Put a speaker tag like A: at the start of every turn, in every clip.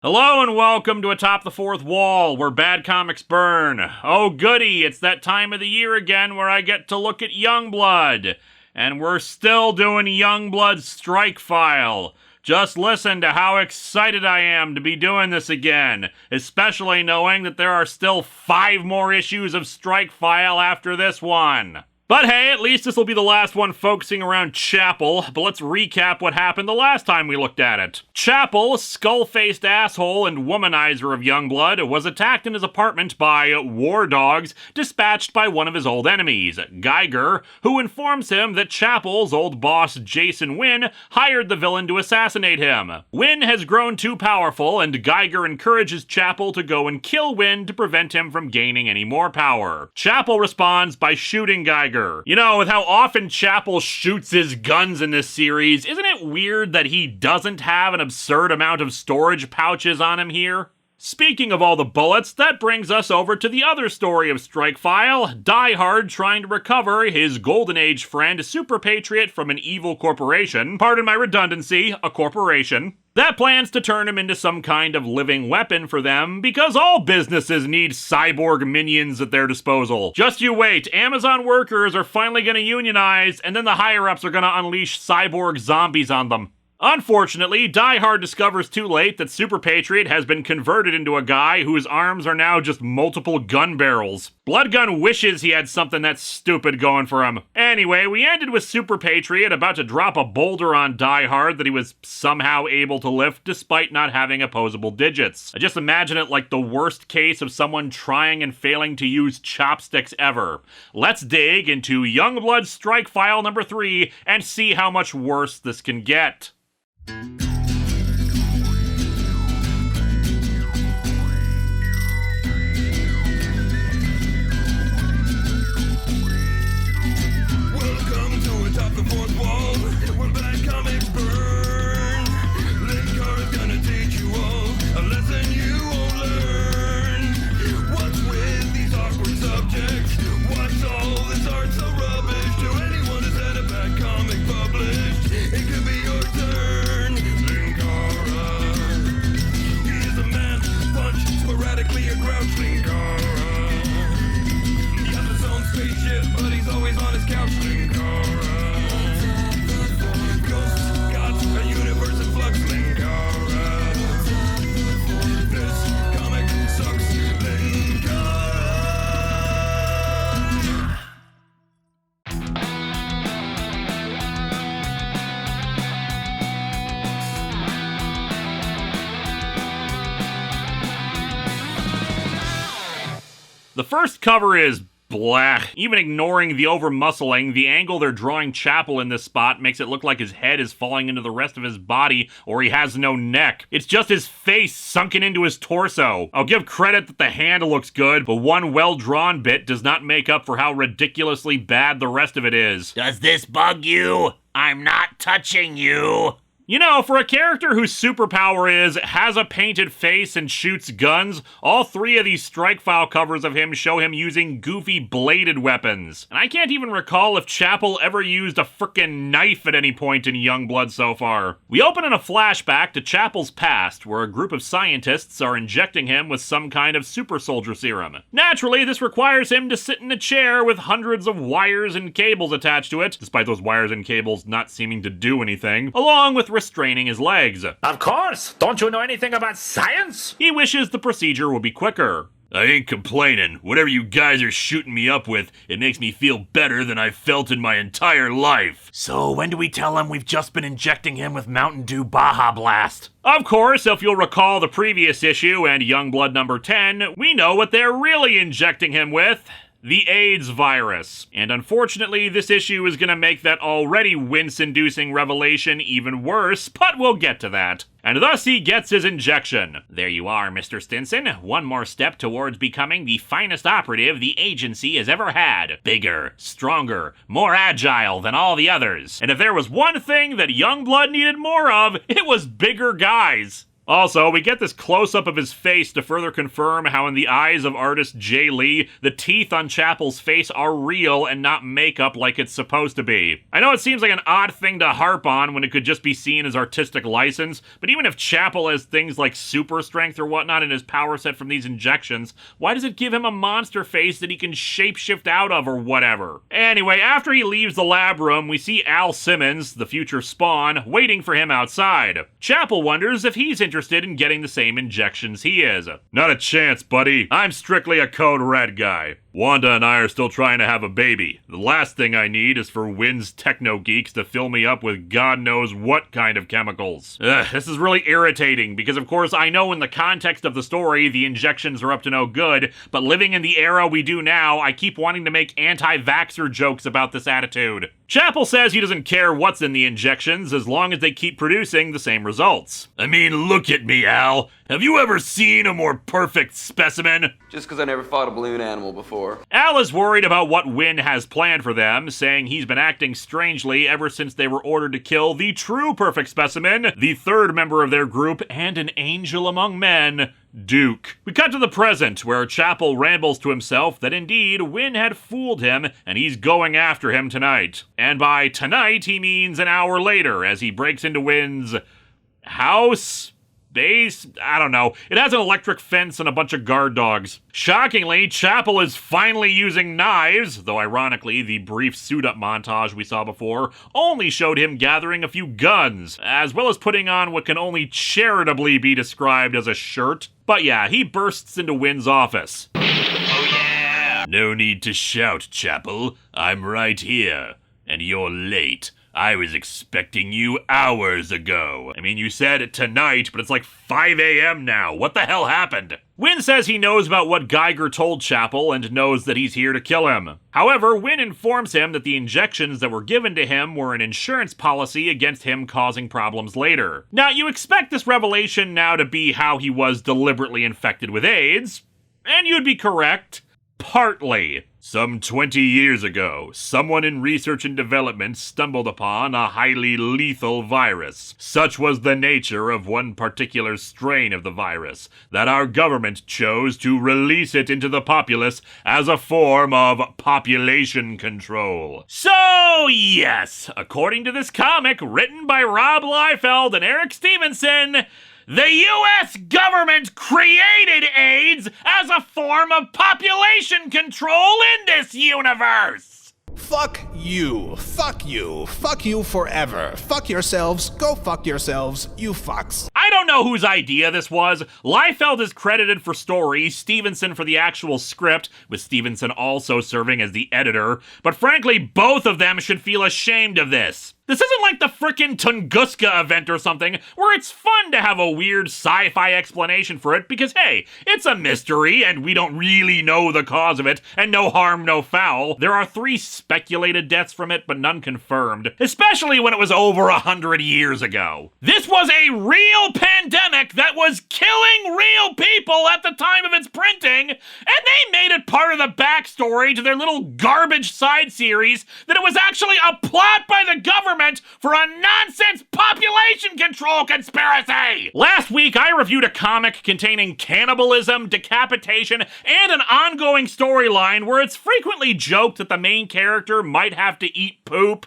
A: Hello and welcome to Atop the Fourth Wall, where bad comics burn. Oh goody, it's that time of the year again where I get to look at Youngblood. And we're still doing Youngblood's Strikefile. Just listen to how excited I am to be doing this again, especially knowing that there are still 5 more issues of Strikefile after this one. But hey, at least this will be the last one focusing around Chapel, but let's recap what happened the last time we looked at it. Chapel, skull-faced asshole and womanizer of Youngblood, was attacked in his apartment by war dogs dispatched by one of his old enemies, Geiger, who informs him that Chapel's old boss Jason Wynn hired the villain to assassinate him. Wynn has grown too powerful, and Geiger encourages Chapel to go and kill Wynn to prevent him from gaining any more power. Chapel responds by shooting Geiger. You know, with how often Chapel shoots his guns in this series, isn't it weird that he doesn't have an absurd amount of storage pouches on him here? Speaking of all the bullets, that brings us over to the other story of Strikefile, Die Hard trying to recover his Golden Age friend Super Patriot from an evil corporation, pardon my redundancy, a corporation, that plans to turn him into some kind of living weapon for them, because all businesses need cyborg minions at their disposal. Just you wait, Amazon workers are finally gonna unionize, and then the higher-ups are gonna unleash cyborg zombies on them. Unfortunately, Die Hard discovers too late that Super Patriot has been converted into a guy whose arms are now just multiple gun barrels. Bloodgun wishes he had something that stupid going for him. Anyway, we ended with Super Patriot about to drop a boulder on Die Hard that he was somehow able to lift despite not having opposable digits. I just imagine it like the worst case of someone trying and failing to use chopsticks ever. Let's dig into Youngblood Strikefile number 3 and see how much worse this can get.
B: Welcome to Atop the Fourth Wall, where bad comics burn. Linkara's gonna teach you all a lesson you won't learn. What's with these awkward subjects? What's all this art so rubbish? To anyone who's had a bad comic published, it could be your turn. Linkara, he is a man punch, sporadically a grouch. Linkara, he has his own spaceship, but he's always on his couch. Linkara, ghosts, gods, a universe in flux. Linkara, this comic sucks. Linkara.
A: The first cover is blah. Even ignoring the over-muscling, the angle they're drawing Chapel in this spot makes it look like his head is falling into the rest of his body, or he has no neck. It's just his face sunken into his torso. I'll give credit that the hand looks good, but one well-drawn bit does not make up for how ridiculously bad the rest of it is.
C: Does this bug you? I'm not touching you.
A: You know, for a character whose superpower is, has a painted face and shoots guns, all 3 of these Strikefile covers of him show him using goofy bladed weapons. And I can't even recall if Chapel ever used a frickin' knife at any point in Youngblood so far. We open in a flashback to Chapel's past, where a group of scientists are injecting him with some kind of super soldier serum. Naturally, this requires him to sit in a chair with hundreds of wires and cables attached to it, despite those wires and cables not seeming to do anything, along with restraining his legs.
C: Of course! Don't you know anything about science?
A: He wishes the procedure would be quicker.
D: I ain't complaining. Whatever you guys are shooting me up with, it makes me feel better than I've felt in my entire life.
C: So when do we tell him we've just been injecting him with Mountain Dew Baja Blast?
A: Of course, if you'll recall the previous issue and Youngblood number 10, we know what they're really injecting him with. The AIDS virus. And unfortunately, this issue is gonna make that already wince-inducing revelation even worse, but we'll get to that. And thus he gets his injection. There you are, Mr. Stinson. One more step towards becoming the finest operative the agency has ever had. Bigger, stronger, more agile than all the others. And if there was one thing that Youngblood needed more of, it was bigger guys. Also, we get this close-up of his face to further confirm how in the eyes of artist Jay Lee, the teeth on Chapel's face are real and not makeup like it's supposed to be. I know it seems like an odd thing to harp on when it could just be seen as artistic license, but even if Chapel has things like super strength or whatnot in his power set from these injections, why does it give him a monster face that he can shapeshift out of or whatever? Anyway, after he leaves the lab room, we see Al Simmons, the future Spawn, waiting for him outside. Chapel wonders if he's interested in getting the same injections he is. Not a chance, buddy. I'm strictly a Code Red guy. Wanda and I are still trying to have a baby. The last thing I need is for Wynn's techno geeks to fill me up with God knows what kind of chemicals. This is really irritating because of course I know in the context of the story the injections are up to no good, but living in the era we do now, I keep wanting to make anti-vaxxer jokes about this attitude. Chapel says he doesn't care what's in the injections as long as they keep producing the same results.
D: I mean, look at me, Al. Have you ever seen a more perfect specimen?
E: Just because I never fought a balloon animal before.
A: Al is worried about what Wynn has planned for them, saying he's been acting strangely ever since they were ordered to kill the true perfect specimen, the third member of their group, and an angel among men, Duke. We cut to the present, where Chapel rambles to himself that indeed Wynn had fooled him and he's going after him tonight. And by tonight, he means an hour later, as he breaks into Wynn's house? Base? I don't know. It has an electric fence and a bunch of guard dogs. Shockingly, Chapel is finally using knives, though ironically, the brief suit-up montage we saw before only showed him gathering a few guns, as well as putting on what can only charitably be described as a shirt. But yeah, he bursts into Wynn's office.
D: Oh yeah! No need to shout, Chapel. I'm right here. And you're late. I was expecting you hours ago. I mean, you said tonight, but it's like 5 a.m. now. What the hell happened?
A: Wynn says he knows about what Geiger told Chapel and knows that he's here to kill him. However, Wynn informs him that the injections that were given to him were an insurance policy against him causing problems later. Now, you expect this revelation now to be how he was deliberately infected with AIDS, and you'd be correct. Partly.
D: Some 20 years ago, someone in research and development stumbled upon a highly lethal virus. Such was the nature of one particular strain of the virus that our government chose to release it into the populace as a form of population control.
A: So, yes, according to this comic written by Rob Liefeld and Eric Stevenson, the U.S. government created AIDS as a form of population control in this universe!
F: Fuck you. Fuck you. Fuck you forever. Fuck yourselves. Go fuck yourselves, you fucks.
A: I don't know whose idea this was. Liefeld is credited for story, Stevenson for the actual script, with Stevenson also serving as the editor, but frankly, both of them should feel ashamed of this. This isn't like the frickin' Tunguska event or something, where it's fun to have a weird sci-fi explanation for it because, hey, it's a mystery and we don't really know the cause of it, and no harm, no foul. There are 3 speculated deaths from it, but none confirmed, especially when it was over 100 years ago. This was a real pandemic that was killing real people at the time of its printing, and they made it part of the backstory to their little garbage side series that it was actually a plot by the government for a nonsense population control conspiracy! Last week, I reviewed a comic containing cannibalism, decapitation, and an ongoing storyline where it's frequently joked that the main character might have to eat poop.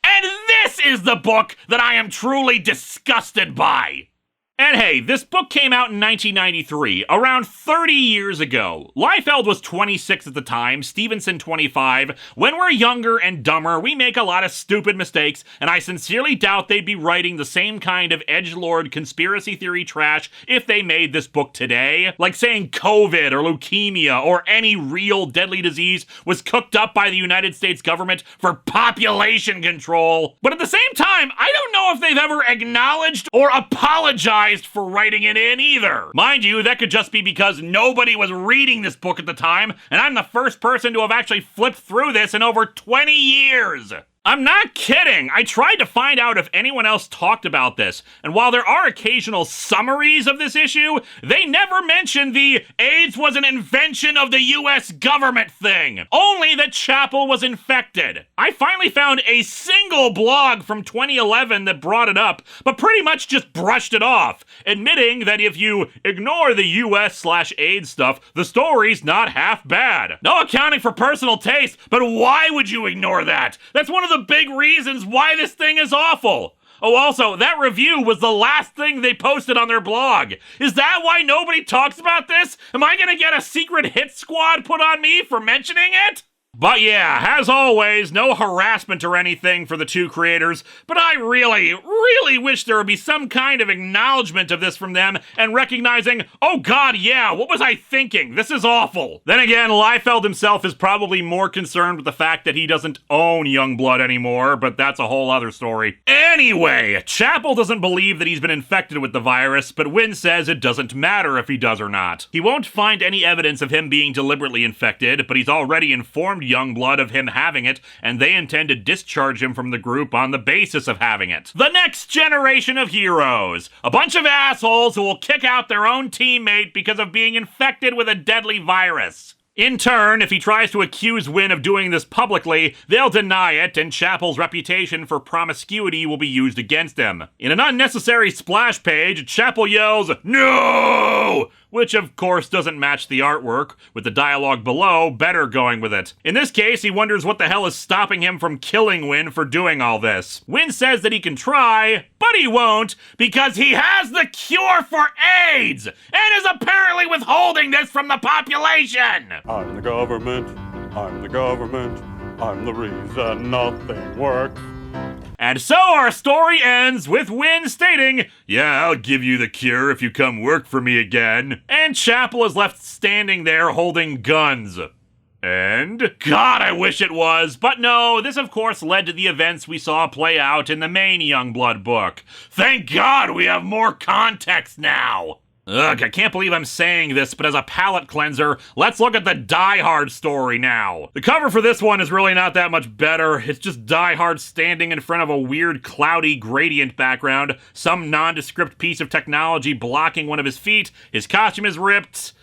A: And this is the book that I am truly disgusted by! And hey, this book came out in 1993, around 30 years ago. Liefeld was 26 at the time, Stevenson 25. When we're younger and dumber, we make a lot of stupid mistakes, and I sincerely doubt they'd be writing the same kind of edgelord conspiracy theory trash if they made this book today. Like saying COVID or leukemia or any real deadly disease was cooked up by the United States government for population control. But at the same time, I don't know if they've ever acknowledged or apologized for writing it in either. Mind you, that could just be because nobody was reading this book at the time, and I'm the first person to have actually flipped through this in over 20 years. I'm not kidding! I tried to find out if anyone else talked about this, and while there are occasional summaries of this issue, they never mention the AIDS was an invention of the US government thing, only that Chapel was infected. I finally found a single blog from 2011 that brought it up, but pretty much just brushed it off, admitting that if you ignore the US/AIDS stuff, the story's not half bad. No accounting for personal taste, but why would you ignore that? That's one of the big reasons why this thing is awful. Oh, also, that review was the last thing they posted on their blog. Is that why nobody talks about this? Am I gonna get a secret hit squad put on me for mentioning it? But yeah, as always, no harassment or anything for the two creators, but I really wish there would be some kind of acknowledgement of this from them and recognizing, oh god, yeah, what was I thinking? This is awful. Then again, Liefeld himself is probably more concerned with the fact that he doesn't own Youngblood anymore, but that's a whole other story. Anyway, Chapel doesn't believe that he's been infected with the virus, but Wynn says it doesn't matter if he does or not. He won't find any evidence of him being deliberately infected, but he's already informed Youngblood of him having it, and they intend to discharge him from the group on the basis of having it. The next generation of heroes. A bunch of assholes who will kick out their own teammate because of being infected with a deadly virus. In turn, if he tries to accuse Wynn of doing this publicly, they'll deny it, and Chapel's reputation for promiscuity will be used against him. In an unnecessary splash page, Chapel yells, "No!" which of course doesn't match the artwork, with the dialogue below better going with it. In this case, he wonders what the hell is stopping him from killing Wynn for doing all this. Wynn says that he can try, but he won't, because he has the cure for AIDS, and is apparently withholding this from the population!
G: I'm the government, I'm the government, I'm the reason nothing works.
A: And so our story ends with Wynn stating, "Yeah, I'll give you the cure if you come work for me again." And Chapel is left standing there holding guns. And? God, I wish it was. But no, this of course led to the events we saw play out in the main Youngblood book. Thank God we have more context now. Ugh, I can't believe I'm saying this, but as a palate cleanser, let's look at the Die Hard story now. The cover for this one is really not that much better. It's just Die Hard standing in front of a weird, cloudy gradient background, some nondescript piece of technology blocking one of his feet, his costume is ripped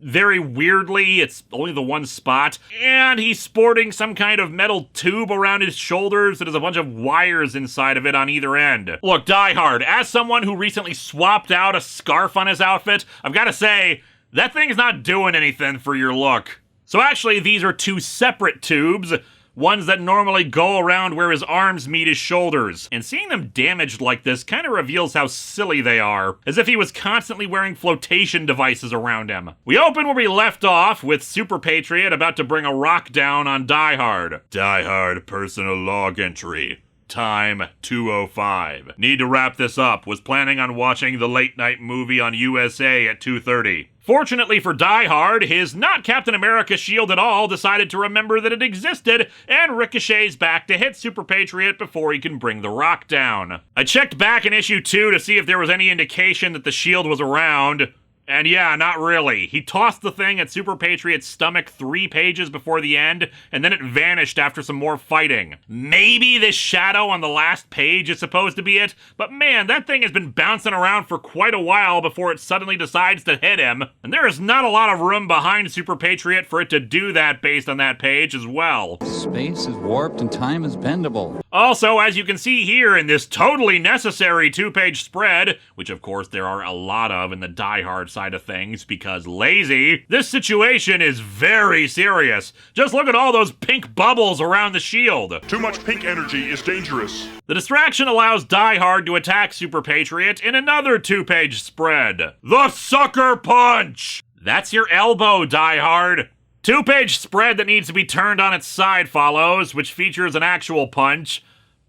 A: very weirdly, it's only the one spot, and he's sporting some kind of metal tube around his shoulders that has a bunch of wires inside of it on either end. Look, Die Hard, as someone who recently swapped out a scarf on his outfit, I've gotta say, that thing's not doing anything for your look. So actually, these are two separate tubes, ones that normally go around where his arms meet his shoulders. And seeing them damaged like this kind of reveals how silly they are, as if he was constantly wearing flotation devices around him. We open where we left off, with Super Patriot about to bring a rock down on Die Hard. Die Hard personal log entry. Time 2:05. Need to wrap this up. Was planning on watching the late night movie on USA at 2:30. Fortunately for Die Hard, his not Captain America shield at all decided to remember that it existed and ricochets back to hit Super Patriot before he can bring the rock down. I checked back in issue 2 to see if there was any indication that the shield was around. And yeah, not really. He tossed the thing at Super Patriot's stomach 3 pages before the end, and then it vanished after some more fighting. Maybe this shadow on the last page is supposed to be it, but man, that thing has been bouncing around for quite a while before it suddenly decides to hit him, and there is not a lot of room behind Super Patriot for it to do that based on that page as well.
H: Space is warped and time is bendable.
A: Also, as you can see here in this totally necessary 2-page spread, which of course there are a lot of in the Die Hard side of things because lazy, this situation is very serious. Just look at all those pink bubbles around the shield.
I: Too much pink energy is dangerous.
A: The distraction allows Die Hard to attack Super Patriot in another 2-page spread. The Sucker Punch! That's your elbow, Die Hard. 2-page spread that needs to be turned on its side follows, which features an actual punch,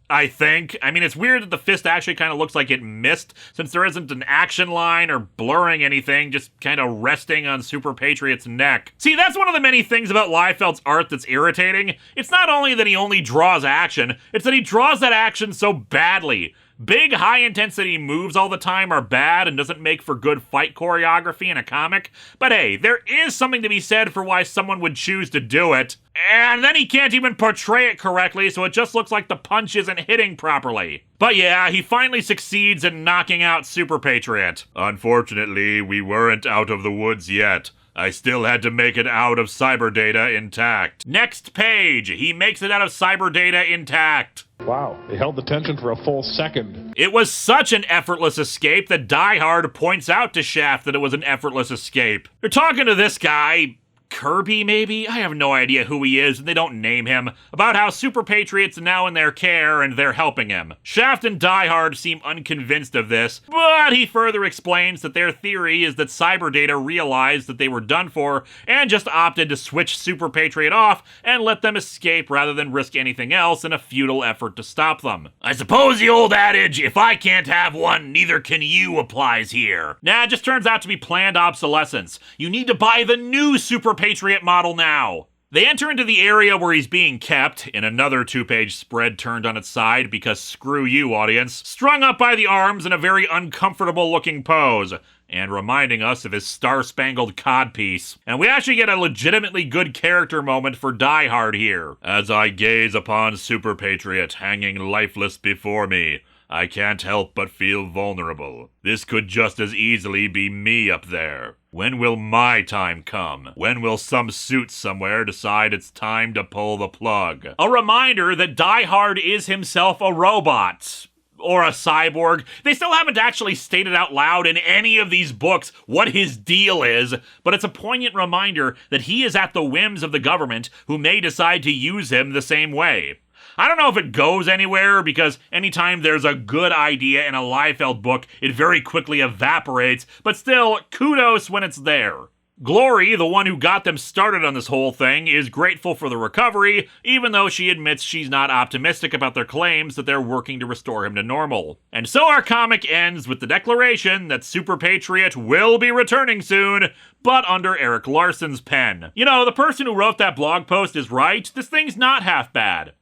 A: I think. I mean, it's weird that the fist actually kind of looks like it missed, since there isn't an action line or blurring anything, just kind of resting on Super Patriot's neck. See, that's one of the many things about Liefeld's art that's irritating. It's not only that he only draws action, it's that he draws that action so badly. Big, high-intensity moves all the time are bad and doesn't make for good fight choreography in a comic, but hey, there is something to be said for why someone would choose to do it. And then he can't even portray it correctly, so it just looks like the punch isn't hitting properly. But yeah, he finally succeeds in knocking out Super Patriot.
D: Unfortunately, we weren't out of the woods yet. I still had to make it out of cyber data intact.
A: Next page, he makes it out of cyber data intact.
J: Wow, they held the tension for a full second.
A: It was such an effortless escape that Die Hard points out to Shaft that it was an effortless escape. They're talking to this guy, Kirby maybe? I have no idea who he is and they don't name him, about how Super Patriot's now in their care and they're helping him. Shaft and Die Hard seem unconvinced of this, but he further explains that their theory is that Cyber Data realized that they were done for and just opted to switch Super Patriot off and let them escape rather than risk anything else in a futile effort to stop them.
C: I suppose the old adage, if I can't have one, neither can you, applies here.
A: Nah, it just turns out to be planned obsolescence. You need to buy the new Super Patriot model now. They enter into the area where he's being kept, in another 2-page spread turned on its side because screw you, audience, strung up by the arms in a very uncomfortable looking pose, and reminding us of his star-spangled codpiece. And we actually get a legitimately good character moment for Die Hard here.
D: As I gaze upon Super Patriot hanging lifeless before me, I can't help but feel vulnerable. This could just as easily be me up there. When will my time come? When will some suit somewhere decide it's time to pull the plug?
A: A reminder that Die Hard is himself a robot. Or a cyborg. They still haven't actually stated out loud in any of these books what his deal is, but it's a poignant reminder that he is at the whims of the government, who may decide to use him the same way. I don't know if it goes anywhere, because anytime there's a good idea in a Liefeld book, it very quickly evaporates, but still, kudos when it's there. Glory, the one who got them started on this whole thing, is grateful for the recovery, even though she admits she's not optimistic about their claims that they're working to restore him to normal. And so our comic ends with the declaration that Super Patriot will be returning soon, but under Eric Larson's pen. You know, the person who wrote that blog post is right. This thing's not half bad.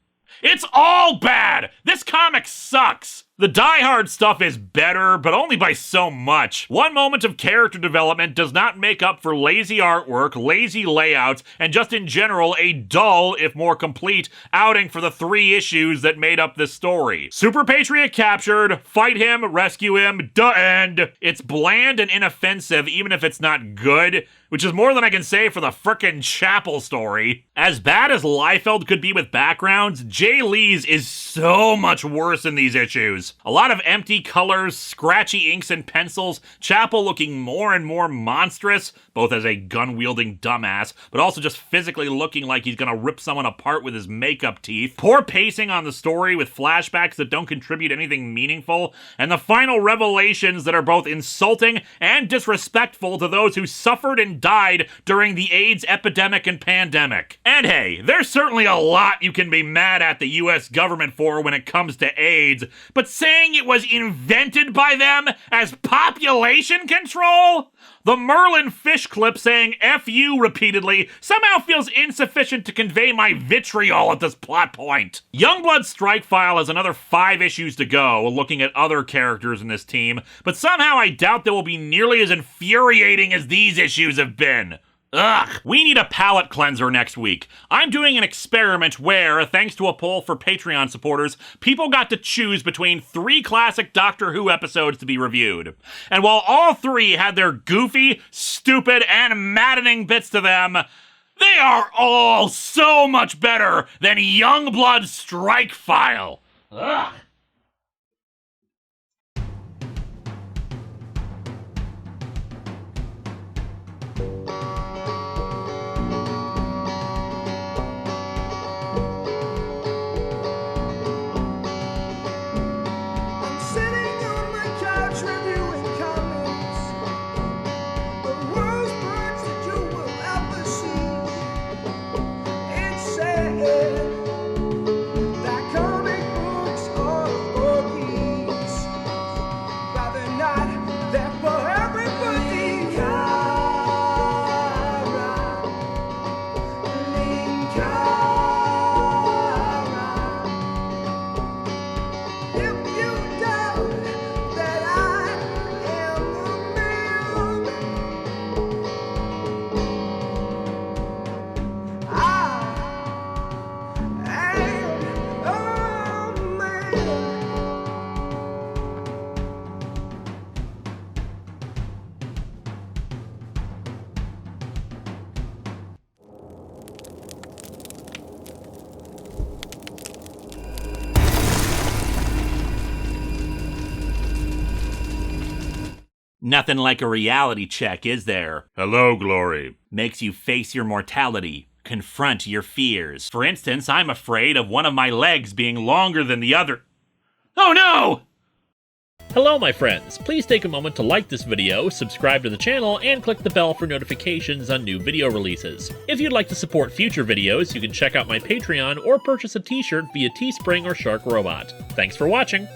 A: It's all bad! This comic sucks! The Die Hard stuff is better, but only by so much. One moment of character development does not make up for lazy artwork, lazy layouts, and just in general a dull, if more complete, outing for the 3 issues that made up this story. Super Patriot captured, fight him, rescue him, duh end. It's bland and inoffensive even if it's not good, which is more than I can say for the frickin' Chapel story. As bad as Liefeld could be with backgrounds, Jay Lee's is so much worse in these issues. A lot of empty colors, scratchy inks and pencils, Chapel looking more and more monstrous, both as a gun-wielding dumbass, but also just physically looking like he's gonna rip someone apart with his makeup teeth. Poor pacing on the story with flashbacks that don't contribute anything meaningful, and the final revelations that are both insulting and disrespectful to those who suffered and died during the AIDS epidemic and pandemic. And hey, there's certainly a lot you can be mad at the US government for when it comes to AIDS, but saying it was invented by them as population control? The Merlin fish clip saying F you repeatedly somehow feels insufficient to convey my vitriol at this plot point. Youngblood Strikefile has another 5 issues to go, looking at other characters in this team, but somehow I doubt they will be nearly as infuriating as these issues have been. Ugh. We need a palate cleanser next week. I'm doing an experiment where, thanks to a poll for Patreon supporters, people got to choose between 3 classic Doctor Who episodes to be reviewed. And while all 3 had their goofy, stupid, and maddening bits to them, they are all so much better than Youngblood Strikefile. Ugh.
B: That comic books are
A: Nothing like a reality check, is there?
D: Hello, Glory.
A: Makes you face your mortality, confront your fears. For instance, I'm afraid of one of my legs being longer than the other. Oh no!
K: Hello, my friends. Please take a moment to like this video, subscribe to the channel, and click the bell for notifications on new video releases. If you'd like to support future videos, you can check out my Patreon or purchase a t-shirt via Teespring or Shark Robot. Thanks for watching!